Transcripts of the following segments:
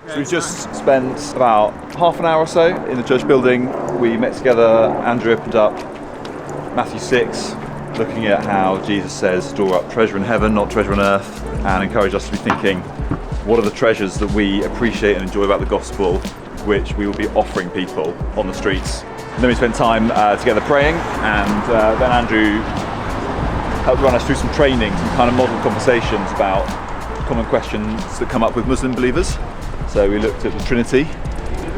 So we've just spent about half an hour or so in the church building. We met together, Andrew opened up Matthew 6, looking at how Jesus says, store up treasure in heaven, not treasure on earth, and encouraged us to be thinking, what are the treasures that we appreciate and enjoy about the gospel, which we will be offering people on the streets. And then we spent time together praying, and then Andrew helped run us through some training, some kind of model conversations about common questions that come up with Muslim believers. So we looked at the Trinity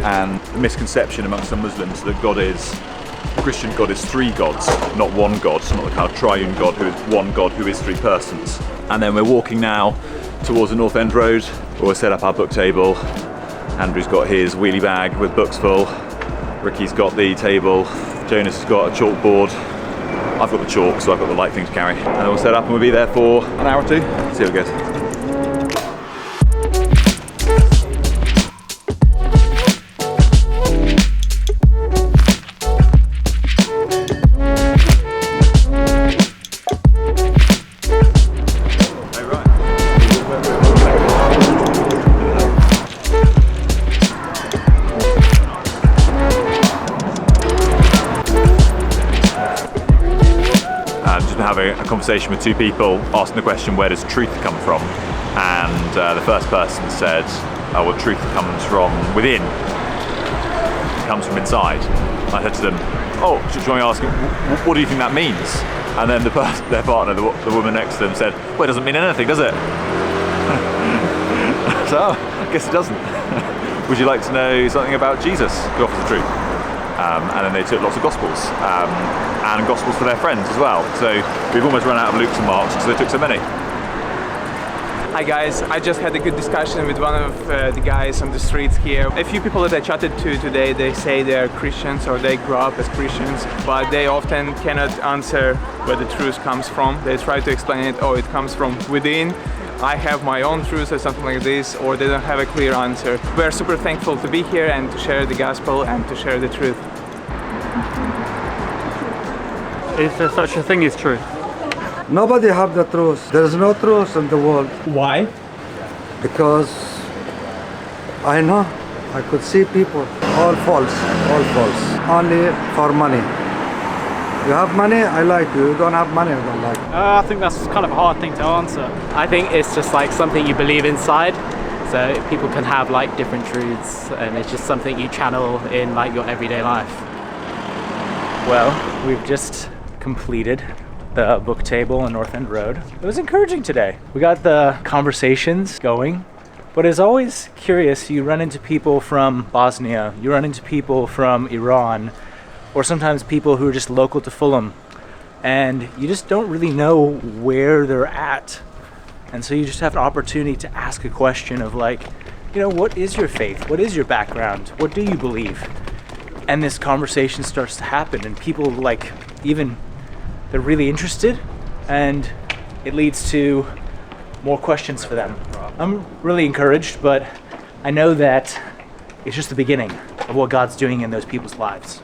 and the misconception amongst some Muslims that the Christian God is three gods, not one God, so not the kind of triune God who is one God who is three persons. And then we're walking now towards the North End Road, where we'll set up our book table. Andrew's got his wheelie bag with books full, Ricky's got the table, Jonas has got a chalkboard, I've got the chalk, so I've got the light thing to carry. And then we'll set up and we'll be there for an hour or two, see how it goes. Having a conversation with two people, asking the question, where does truth come from? And the first person said, well, truth comes from within. It comes from inside. I said to them, oh, do you want me to ask you, what do you think that means? And then their partner, the woman next to them, said, well, it doesn't mean anything, does it? So, I guess it doesn't. Would you like to know something about Jesus, who offers the truth? And then they took lots of Gospels, and Gospels for their friends as well. So we've almost run out of Luke's and Mark's because they took so many. Hi guys, I just had a good discussion with one of the guys on the streets here. A few people that I chatted to today, they say they're Christians or they grew up as Christians, but they often cannot answer where the truth comes from. They try to explain it, oh, it comes from within. I have my own truth or something like this, or they don't have a clear answer. We're super thankful to be here and to share the gospel and to share the truth. Is there such a thing as truth? Nobody have the truth. There is no truth in the world. Why? Because I know, I could see people, all false, only for money. You have money, I like you. You don't have money, I don't like you. I think that's kind of a hard thing to answer. I think it's just like something you believe inside. So people can have like different truths, and it's just something you channel in like your everyday life. Well, we've just completed the book table on North End Road. It was encouraging today. We got the conversations going, but it's always curious. You run into people from Bosnia, you run into people from Iran, or sometimes people who are just local to Fulham, and you just don't really know where they're at. And so you just have an opportunity to ask a question of like, you know, what is your faith? What is your background? What do you believe? And this conversation starts to happen, and people like, even they're really interested, and it leads to more questions for them. I'm really encouraged, but I know that it's just the beginning of what God's doing in those people's lives.